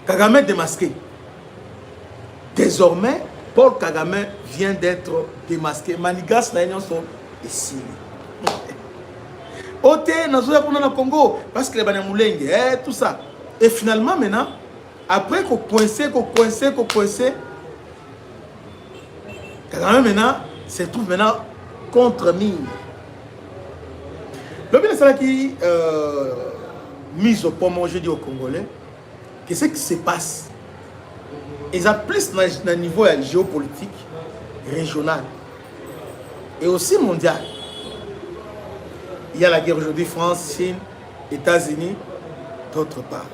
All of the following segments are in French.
Kagame démasqué. Désormais, Paul Kagame vient d'être démasqué. Manigas na union sont ici. Ote nazoya kuna na Congo parce que les Banyamulenge, tout ça. Et finalement maintenant, après qu'on coincé, Kagame maintenant se trouve maintenant contre mine. Le bien c'est qui mise au point manger dit aux Congolais. Qu'est-ce qui se passe? Ils ont plus dans niveau géopolitique, régional et aussi mondial. Il y a la guerre aujourd'hui, France, Chine, États-Unis, d'autre part.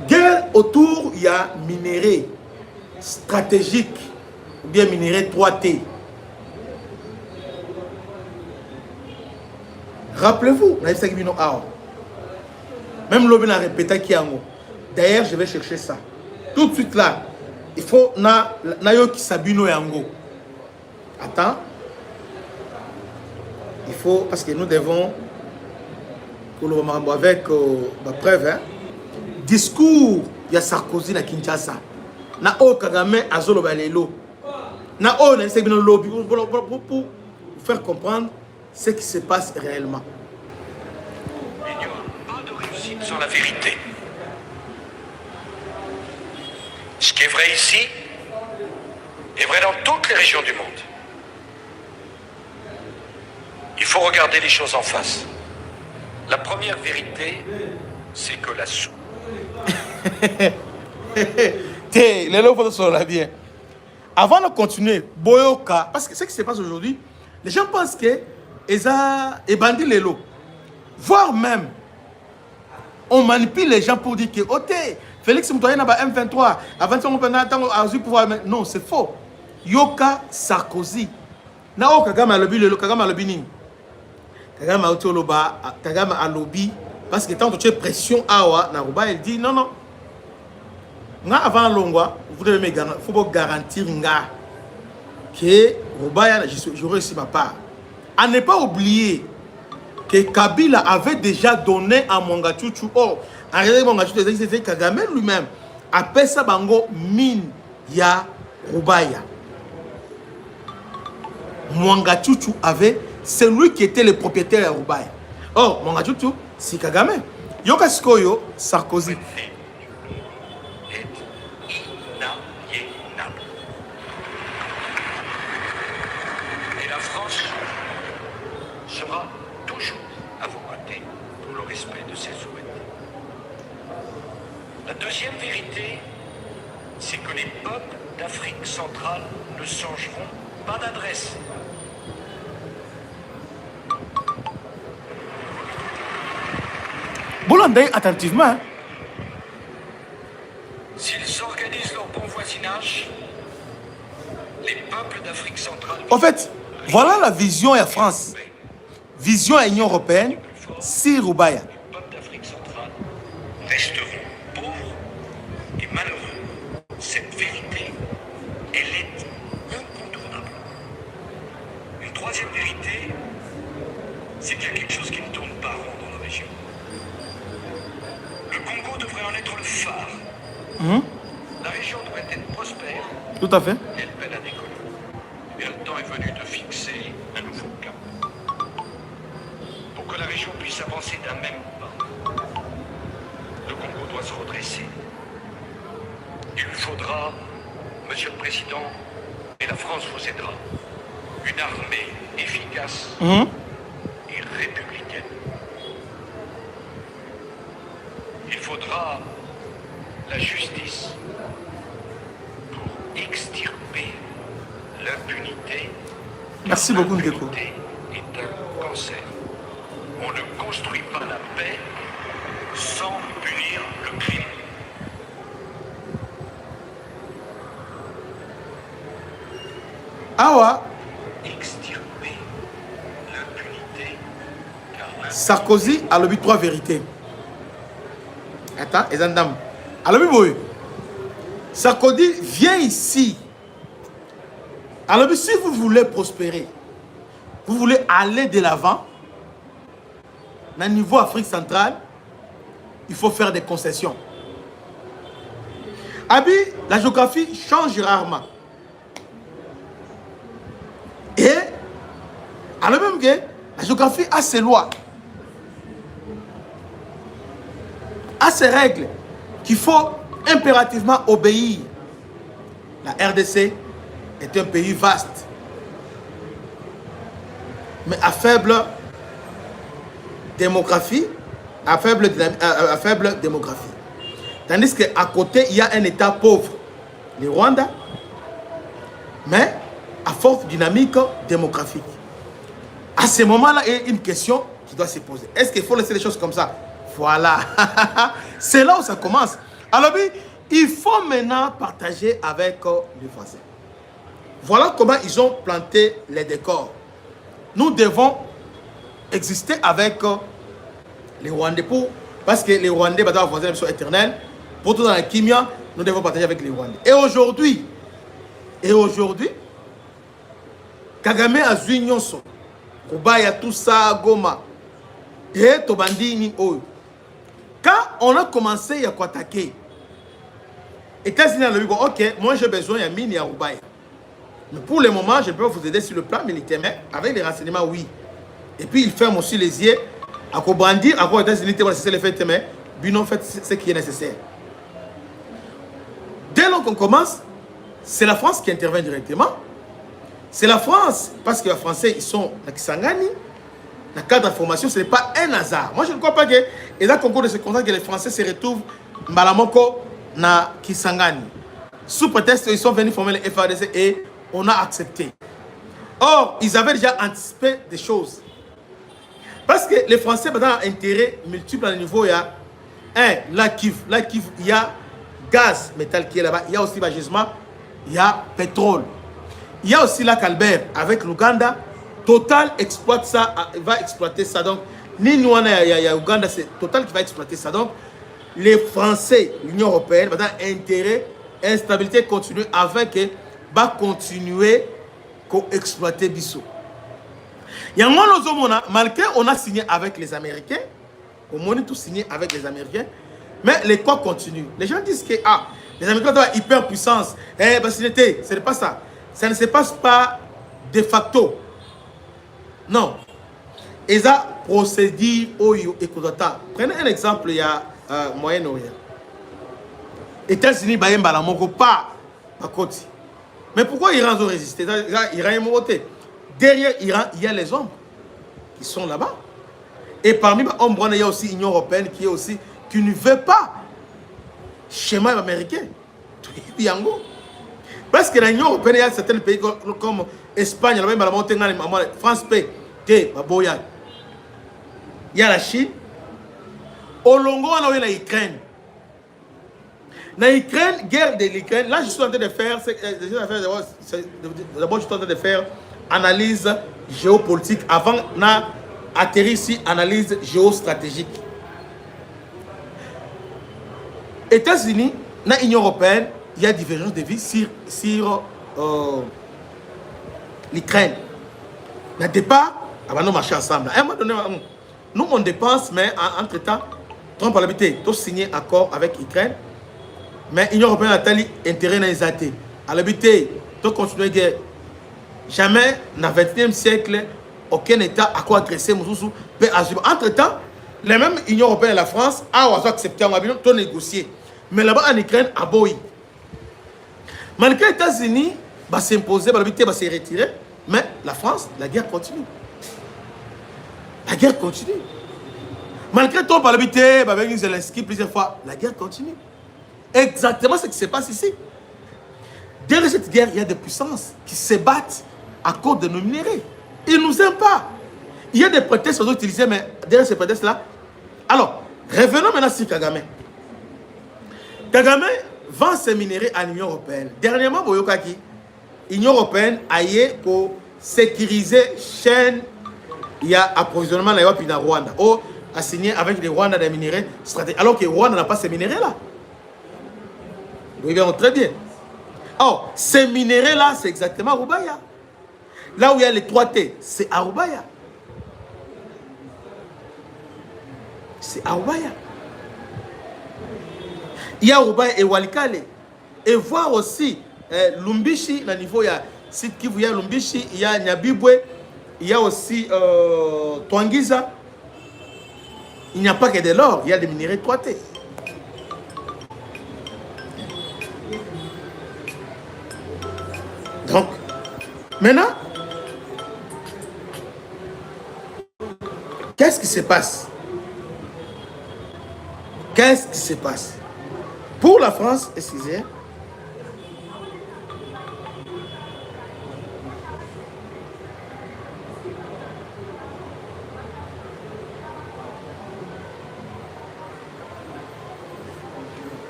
Guerre autour, il y a minerais stratégiques, ou bien minerais 3T. Rappelez-vous, même l'homme a répété qu'il y a un mot. D'ailleurs, je vais chercher ça. Tout de suite là, il faut na yo qui sabino yango. Attends. Il faut, parce que nous devons, pour le moment, avec ma preuve, hein, discours, il y a Sarkozy na Kinshasa. Na o Kagame azolo balelo. Na o na sabino lobby pour faire comprendre ce qui se passe réellement. Il n'y aura pas de réussite sans la vérité. Ce qui est vrai ici est vrai dans toutes les régions du monde. Il faut regarder les choses en face. La première vérité, c'est que la soupe. Bien. Avant de continuer, Boyoka, parce que ce qui se passe aujourd'hui, les gens pensent que Eza et bandit les lots. Voire même, on manipule les gens pour dire que Félix Moutoyen n'a pas M23. Avant de se pouvoir. Non, c'est faux. Yoka Sarkozy. Nao Kagame a lobby le Kagame a lobby ning. Kagame a otoloba, Kagame a lobby parce que tant que tu es pression awa na Ruba, il dit non. Nga avant longwa, vous devez me faut garantir nga que Ruba j'aurai aussi ma part. À ne pas oublier que Kabila avait déjà donné à Mwangachuchu. Oh, en réalité, Mwangachuchu, c'était Kagame lui-même. Après ça, bango mine ya Rubaya. Mwangachuchu avait, c'est lui qui était le propriétaire de Rubaya. Oh, Mwangachuchu, c'est Kagame. Yoka Sikoyo, Sarkozy. Et la France sera toujours à vos côtés pour le respect de ses souverainetés. La deuxième vérité, c'est que les peuples d'Afrique centrale ne changeront pas d'adresse. Bollandais, attentivement. S'ils organisent leur bon voisinage, les peuples d'Afrique centrale... En fait, voilà la vision à France. Vision à l'Union européenne, si Rubaya. Les peuples d'Afrique centrale resteront pauvres et malheureux. Cette vérité, elle est incontournable. Une troisième vérité, c'est qu'il y a quelque chose qui ne tourne pas rond dans la région. Le Congo devrait en être le phare. La région devrait être prospère. Tout à fait. Elle peine à décoller. Et le temps est venu de fixer un nouveau cap. Pour que la région puisse avancer d'un même pas, le Congo doit se redresser. Il lui faudra, Monsieur le Président, et la France vous aidera, une armée efficace et républicaine. Il faudra la justice pour extirper l'impunité. Merci beaucoup, Ndeko. L'impunité est un cancer. On ne construit pas la paix sans punir le crime. Awa, Extirper l'impunité. Car Sarkozy a le 3 vérités. Attends, Ezandam. Alors, Sarkozy vient ici. Alors, si vous voulez prospérer, vous voulez aller de l'avant, au niveau Afrique centrale, il faut faire des concessions. Abi, la géographie change rarement. Et, alors même que la géographie a ses lois, a ses règles qu'il faut impérativement obéir. La RDC est un pays vaste, mais à faible démographie, à faible démographie. Tandis qu'à côté, il y a un État pauvre, le Rwanda, mais à forte dynamique démographique. À ce moment-là, il y a une question qui doit se poser. Est-ce qu'il faut laisser les choses comme ça? Voilà. C'est là où ça commence. Alors, il faut maintenant partager avec les Français. Voilà comment ils ont planté les décors. Nous devons exister avec les Rwandais parce que les Rwandais doivent avoir une mission éternelle. Pour tout dans la Kimia, nous devons partager avec les Rwandais. Et aujourd'hui, Kagame a zui nyonso. Kubaya tout ça, Goma. Et Tobandi ni Oyo. Quand on a commencé à attaquer, États-Unis a dit, bon, ok, moi j'ai besoin de mine et à Rubaya. Mais pour le moment, je peux vous aider sur le plan militaire, mais avec les renseignements, oui. Et puis, il ferme aussi les yeux. À Kobandi, à quoi les États-Unis ont nécessaire de faire, mais Binon fait ce qui est nécessaire. Dès lors qu'on commence, c'est la France qui intervient directement. C'est la France, parce que les Français, ils sont dans Kisangani. Dans le cadre de formation, ce n'est pas un hasard. Moi, je ne crois pas que les concours de ce contrat que les Français se retrouvent Malamoko na Kisangani. Sous prétexte qu'ils sont venus former les FARDC et on a accepté. Or, ils avaient déjà anticipé des choses. Parce que les Français ont un intérêt multiple à niveau. Il y a la Kivu, il y a gaz, métal qui est là-bas. Il y a aussi le gisement, il y a pétrole. Il y a aussi la Calbert avec l'Ouganda. Total exploite ça, va exploiter ça. Donc, ni nous, il y a Ouganda, c'est Total qui va exploiter ça. Donc, les Français, l'Union européenne, ont un intérêt, instabilité continue avec va continuer à exploiter Bissau. Il y a un moment, malgré on a signé avec les Américains, on a tout signé avec les Américains, mais les quoi continuent. Les gens disent que les Américains ont hyper puissance. Ce n'est pas ça. Ça ne se passe pas de facto. Non. Ils ont procédé au Ekodata. Prenez un exemple, il y a Moyen-Orient. États-Unis, pas côté. Mais pourquoi l'Iran ont résisté? L'Iran est monté. Derrière l'Iran, il y a les hommes qui sont là-bas. Et parmi les hommes, il y a aussi l'Union européenne qui ne veut pas schéma américain. Parce que l'Union européenne, il y a certains pays comme Espagne, France, il y a la Chine. Au Longo, on a l'Ukraine. Dans l'Ukraine, guerre de l'Ukraine, là je suis en train de faire, d'abord je suis en train de faire analyse géopolitique avant d'atterrir ici, analyse géostratégique. États-Unis, dans l'Union européenne, il y a divergence de vie sur l'Ukraine. Dans le départ, avant nous marcher ensemble. À un moment donné, nous on dépense, mais entre-temps, Trump a l'habitude de signer un accord avec l'Ukraine. Mais l'Union européenne a tel intérêt dans les athées. À l'habitude de continuer la guerre. Jamais, dans le XXe siècle, aucun État a quoi agresser Moussou. Entre-temps, les mêmes Union européenne et la France ont accepté, ont négocié. Mais là-bas en Ukraine, à Boï. Malgré les États-Unis, s'imposer, se retirer, mais la France, la guerre continue. La guerre continue. Malgré tout, par l'habitude, avec Zelensky plusieurs fois, la guerre continue. Exactement ce qui se passe ici. Derrière cette guerre, il y a des puissances qui se battent à cause de nos minéraux. Ils ne nous aiment pas. Il y a des prétextes qu'ils ont utilisés, mais derrière ces prétextes-là. Alors, revenons maintenant sur Kagame. Kagame vend ses minéraux à l'Union européenne. Dernièrement, l'Union européenne a eu pour sécuriser chaîne. Il y a approvisionnement là, puis dans Rwanda. A signé avec les Rwanda des minéraux stratégiques. Alors que Rwanda n'a pas ces minéraux-là. Oui, bien, très bien. Or, ces minéraux-là, c'est exactement Rubaya. Là où il y a les 3T, c'est à Rubaya. C'est à Rubaya. Il y a Rubaya et Walikale. et voir aussi Lumbishi, au niveau, il y a site Kivu, il y a Lumbishi, il y a Nyabibwe, il y a aussi Twangiza. Il n'y a pas que de l'or, il y a des minéraux 3T. Donc, maintenant, qu'est-ce qui se passe? Qu'est-ce qui se passe? Pour la France, excusez,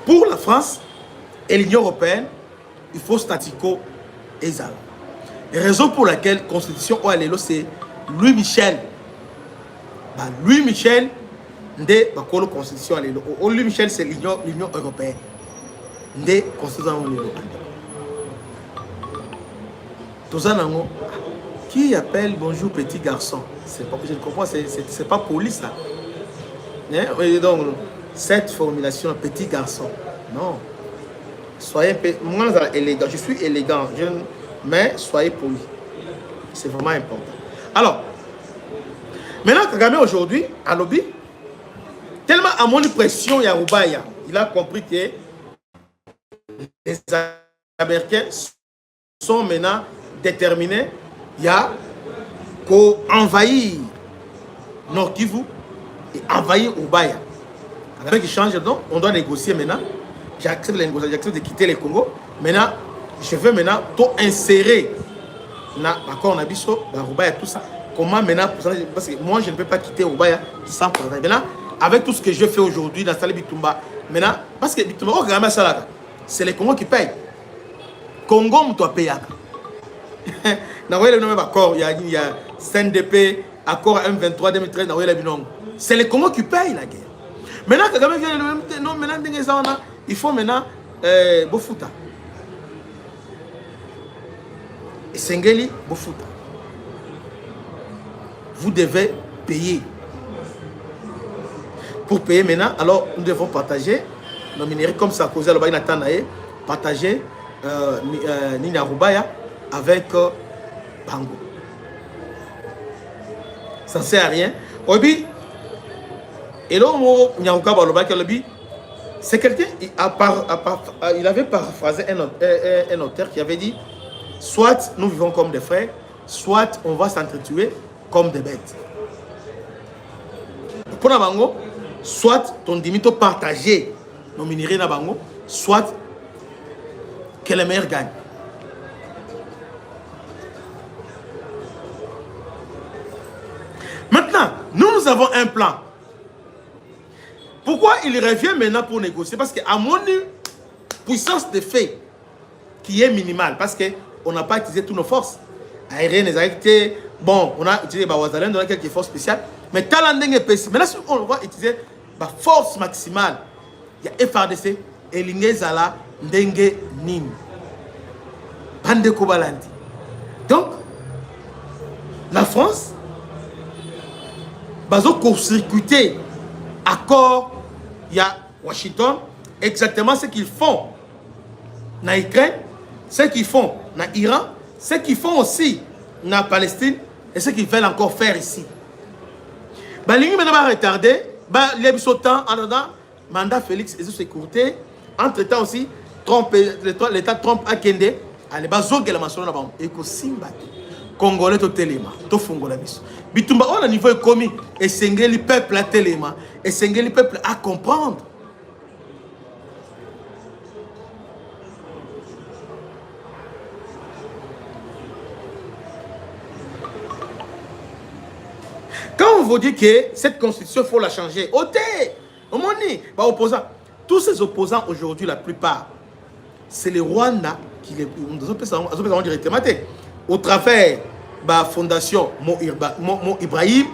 pour la France et l'Union européenne, il faut statu quo et ça. La raison pour laquelle la Constitution OALELO, c'est Louis Michel. Bah, Louis Michel, de la Constitution OALELO. Louis Michel, c'est l'Union européenne. De la Constitution OALELO. Tout ça, qui appelle bonjour petit garçon? C'est pas, je ne comprends, c'est pas poli ça. Hein? Donc, cette formulation, petit garçon, non. Soyez moi élégant, je suis élégant, mais soyez poli. C'est vraiment important. Alors, maintenant, Kagame aujourd'hui, à lobby, tellement à mon pression, il y a Roubaya. Il a compris que les Américains sont maintenant déterminés. Il y a qu'à envahir Nord Kivu et envahir Roubaya. Kagame qui change de nom, on doit négocier maintenant. J'accepte les négociations, j'accepte de quitter le Congo. Maintenant, je veux maintenant tout insérer dans l'accord Nabiso, dans Roubaya, tout ça. Comment maintenant, parce que moi je ne peux pas quitter Roubaya sans travail. Maintenant, avec tout ce que je fais aujourd'hui dans Sali Bitumba, maintenant, parce que Bitumba, c'est le Congo qui paye. Congo, on doit payer. Il y a CNDP, accord M23 2013, c'est le Congo qui paye la guerre. Maintenant, Kagame vient le même non, maintenant, il faut maintenant Bofuta. Et Sengeli, Bofuta. Vous devez payer. Pour payer maintenant, alors nous devons partager nos minéraux comme ça, cause à Natanae, partager Nina Roubaya avec Bango. Ça ne sert à rien. Obi, et là, c'est quelqu'un, il avait paraphrasé un auteur qui avait dit, soit nous vivons comme des frères, soit on va s'entretuer comme des bêtes. Pour la Bango, soit ton dimito partager nos minéraux na Bango, soit que les meilleurs gagnent. Maintenant, nous avons un plan. Pourquoi il revient maintenant pour négocier? Parce qu'à mon puissance de fait qui est minimale, parce qu'on n'a pas utilisé toutes nos forces aériennes, bon, on a utilisé Bawazalen, on a quelques forces spéciales, mais Talandeng est pessimiste. Maintenant, si on va utiliser la force maximale, il y a FRDC, Elinge Zala, Ndenge Nin, Bande Kobalandi. Donc, la France va court-circuiter accord, il y a Washington, exactement ce qu'ils font dans l'Ukraine, ce qu'ils font dans l'Iran, ce qu'ils font aussi dans la Palestine et ce qu'ils veulent encore faire ici. L'Union maintenant va retarder, temps en attendant, mandat Félix et sécurité. Entre-temps aussi, l'État Trump a kendé, allez, bazogue la mention là-bas, et que Simba, Congolais to téléma, to fongola biso. Bitumba, on a niveau commis, et sengeli peuple à téléma, et sengeli peuple à comprendre. Quand on vous dit que cette constitution, il faut la changer, au moins, opposants, tous ces opposants aujourd'hui, la plupart, c'est les Rwanda qui les directement au travers de la fondation Mo Ibrahim,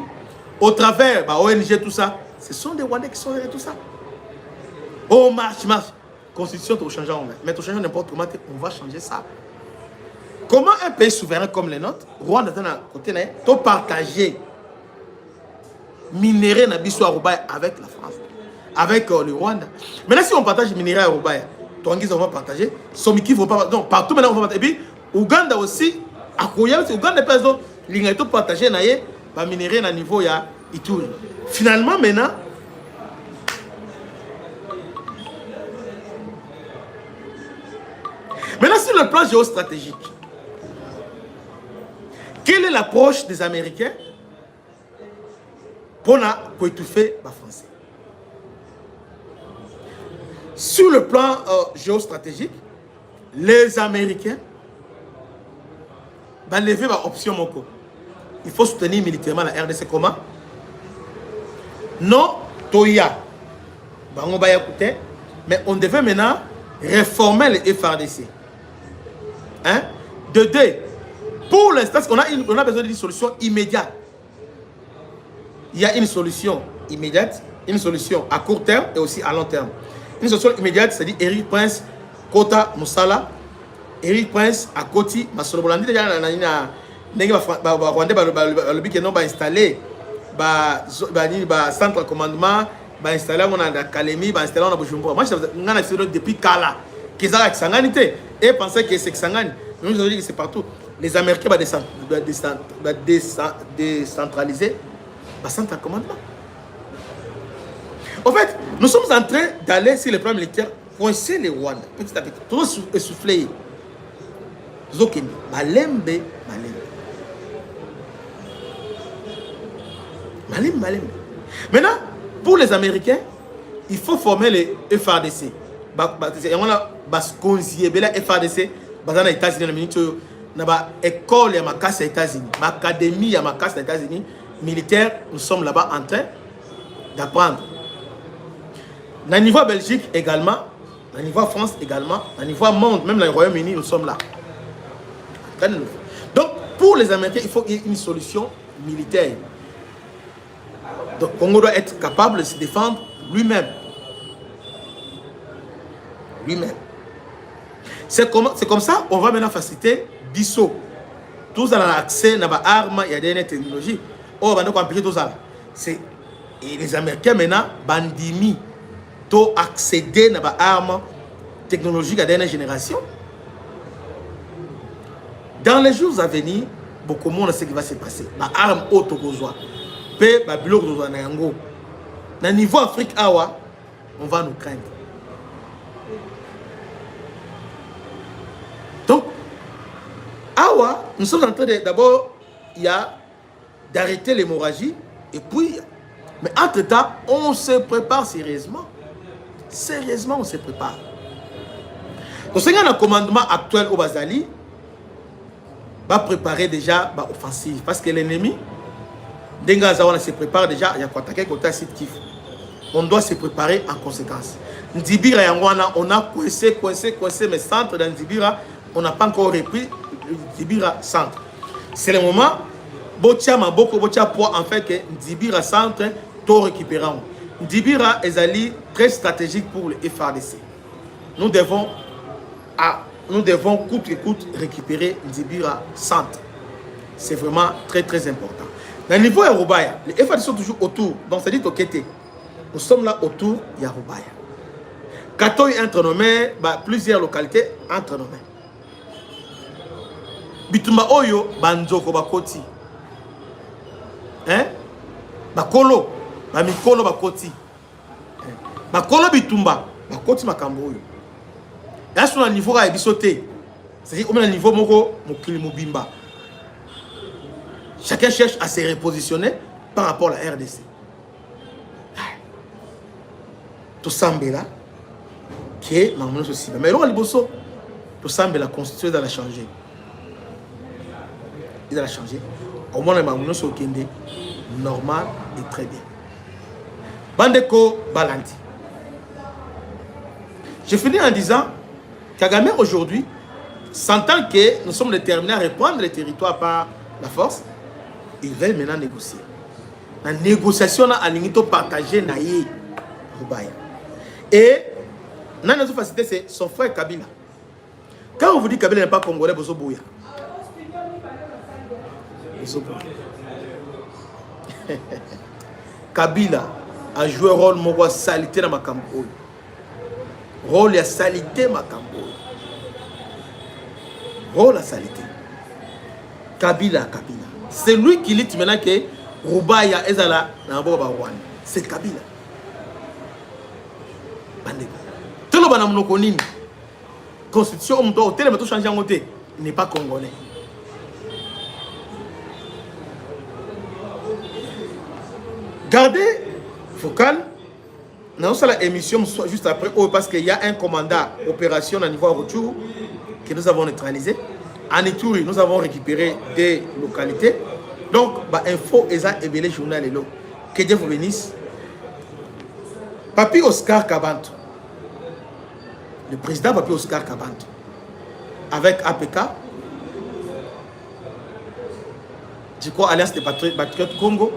au travers de l'ONG, tout ça, ce sont des Rwandais qui sont derrière tout ça. Oh, marche. Constitution, tu vas changer, mais tu changes n'importe comment, on va changer ça. Comment un pays souverain comme le nôtre, Rwanda, côté, tu partager minerai na biso à Roubaya avec la France, avec le Rwanda. Maintenant, si on partage minerai à Roubaya, Tongis, on va partager. Somiki, on va partager. Donc, partout maintenant, on va partager. Et puis, Ouganda aussi, à Koya, Ouganda, par exemple, l'ingénierie partagé, va minérer à niveau ya Ituri. Finalement, maintenant, sur le plan géostratégique, quelle est l'approche des Américains pour étouffer les Français? Sur le plan géostratégique, les Américains vont lever l'option Moko. Il faut soutenir militairement la RDC. Comment? Non, Toya. Mais on devait maintenant réformer les FRDC. Hein? De deux, pour l'instant, on a besoin d'une solution immédiate. Il y a une solution immédiate, une solution à court terme et aussi à long terme. Une solution immédiate, c'est-à-dire Eric Prince, Kota Moussala, Eric Prince, à Koti, Masolobolandi, déjà, le but va installer centre de commandement, va installer la Kalemi, va installer la Bujumbura. Moi, je suis depuis Kala, qui est Sangani, et penser que c'est Sangani. Nous avons dit que c'est partout. Les Américains vont décentraliser le centre de commandement. En fait, nous sommes en train d'aller sur le plan militaire, coincer les Rwandais, petit à petit, tout essoufflé. Zokeni, Malembe. Maintenant, pour les Américains, il faut former les FARDC. On a FARDC, dans les États-Unis, dans l'école et aux États-Unis, l'académie et aux États-Unis, militaires, nous sommes là-bas en train d'apprendre. Au niveau Belgique également, au niveau France également, au niveau monde, même le Royaume-Uni, nous sommes là. Donc, pour les Américains, il faut qu'il y ait une solution militaire. Donc, Congo doit être capable de se défendre lui-même. C'est comme ça qu'on va maintenant faciliter Bissau. Tous ont accès à des armes et à des technologies. Oh, on va compliquer tout ça. Et les Américains maintenant, bandimi, ont accédé à des armes technologiques à des générations. Dans les jours à venir, beaucoup de monde sait ce qui va se passer. Les armes hautes au besoin. Pe babilo ko na yango. Na niveau Afrique awa, on va nous craindre. Donc awa, nous sommes en train d'abord d'arrêter l'hémorragie et puis mais entre-temps, on se prépare sérieusement. Sérieusement, on se prépare. Donc c'est un commandement actuel au Bazali va préparer déjà l'offensive parce que l'ennemi on se prépare déjà, il y a quoi attaquer côté site Kif. On doit se préparer en conséquence. Ndibira on a coincé mais centre dans Ndibira, on n'a pas encore repris Ndibira centre. C'est le moment botia poids en fait que Ndibira centre tout récupérant. Ndibira est très stratégique pour le FARDC. Nous devons coûte que coûte récupérer Ndibira centre. C'est vraiment très très important. Dans le niveau Yarubaya, les FARDC sont toujours autour. Donc, c'est dit au Kété. Nous sommes là autour de Yarubaya. Katoy entrenommé, plusieurs localités entrenommées. Bitumba Oyo, Banzoko Bakoti. Hein? Bakolo, Mikolo Bakoti. Bakolo Bitumba, Bakoti Makambo Oyo. Là, sur le niveau de Bisoté, c'est-à-dire au niveau Moko, Mokili Mobimba. Chacun cherche à se repositionner par rapport à la RDC. Tout semble là, qui est Mamounos aussi. Mais là, tout semble la constitution doit la changer. Il doit la changer. Au moins, Mamounos au Kende, normal et très bien. Bandeko Balandi. Je finis en disant Kagame aujourd'hui, sentant que nous sommes déterminés à reprendre les territoires par la force, il veut maintenant négocier. La négociation a l'unité partagée naïe. Et notre facilité c'est son frère Kabila. Quand on vous dit que Kabila n'est pas congolais, vous bouya. Kabila a joué un rôle salité dans ma campagne. rôle ya salité makambo. Rôle ya salité. Kabila. C'est lui qui dit maintenant que Rubaya ezala na boba Rwanda. C'est Kabila. Bandeko. Tout le monde a une constitution, on doit tout changer en côté. Il n'est pas congolais. Gardez focal. Dans la émission juste après, parce qu'il y a un commandant opération à niveau retour que nous avons neutralisé. En Ituri, nous avons récupéré des localités. Donc, info et les journal et que Dieu vous bénisse. Papi Oscar Kabanto, le président Papi Oscar Kabanto, avec APK, je crois Alliance des Patriotes Congo,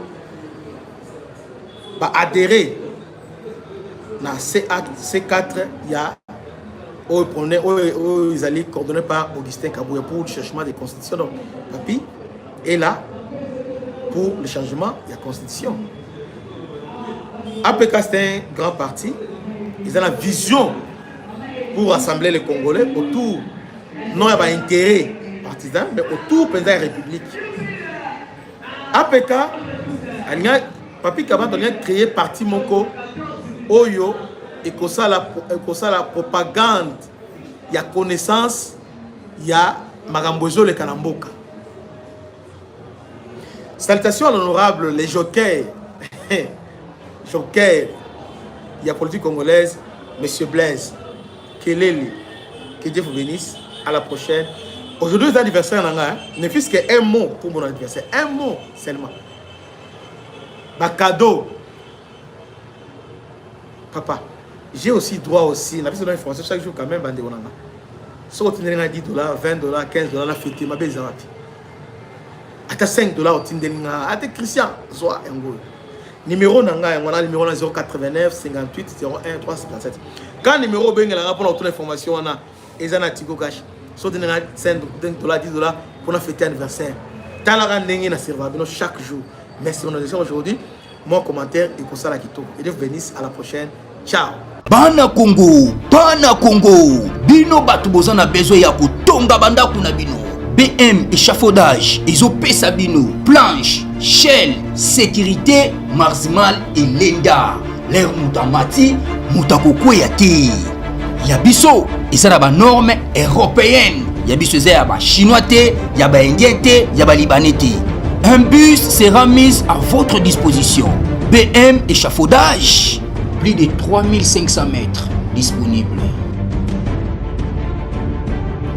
va adhérer dans C4, il y a ils allaient coordonnés par Augustin Kabouya pour le changement des constitutions. Donc, Papi est là pour le changement de la constitution. APK, c'est un grand parti. Ils ont la vision pour rassembler les Congolais autour, non il y a un intérêt partisan, mais autour de la République. APK, Papi Kabanto a créé parti Moko, Oyo, et que ça la propagande, il y a connaissance, il y a Magambozo le Kanamboka. Salutations à l'honorable, les jokers, il y a politique congolaise, Monsieur Blaise, Kelele, que Dieu vous bénisse, à la prochaine. Aujourd'hui, c'est l'anniversaire, ne fût-ce qu'un mot pour mon anniversaire, un mot seulement. Cadeau. Papa, j'ai aussi droit aussi, la personne d'information chaque jour quand même, si on a 10 $, 20 $, 15 $, la fête, ma belle Zawati. À 5 $, on a Christian, soit un gros. Numéro nanga, on a le numéro 089 58 01 357. Quand le numéro ben la rapport toute l'information on a ezana Tigo Cash. So de 5 $, 10 $ pour la fête anniversaire. Tant la randenge na serveur chaque jour. Merci on a aujourd'hui. Mon commentaire et pour ça la Kito. Et Dieu vous bénisse, à la prochaine. Ciao. Bana Congo, bino batu bozana besoin ya kutonga banda kuna bino. BM échafaudage, Isopesa bino, planche, shell, sécurité, marzimal et lenda. L'air mutamati, mutakoko yati. Yabiso, isara ba norme européenne. Yabiso ya ba chinois te, ya ba indien te, ya ba libanais te. Un bus sera mis à votre disposition. BM échafaudage, plus de 3500 mètres disponibles.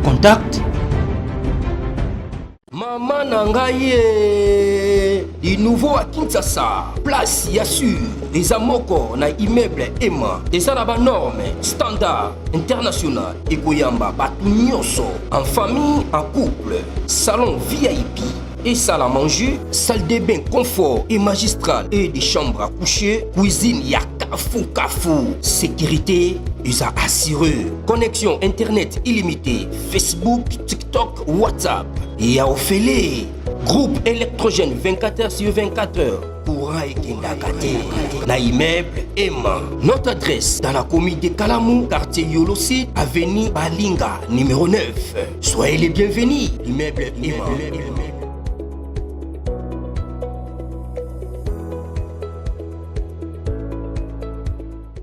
Contact Maman Nangaye, du nouveau à Kinshasa, place Yassur, les amoko na immeuble Emma, des arabes normes, standard, international, et Goyamba, Batunyoso, en famille, en couple, salon VIP. Et salle à manger, salle de bain confort et magistral et des chambres à coucher, cuisine ya kafou, sécurité ils a assuré, connexion internet illimité, Facebook, TikTok, WhatsApp et à Ophélie, groupe électrogène 24h/24h. Courant et Kendakate, na immeuble Emma. Notre adresse dans la commune de Kalamou, quartier Yolosi, avenue Balinga, numéro 9. Soyez les bienvenus, immeuble Emma.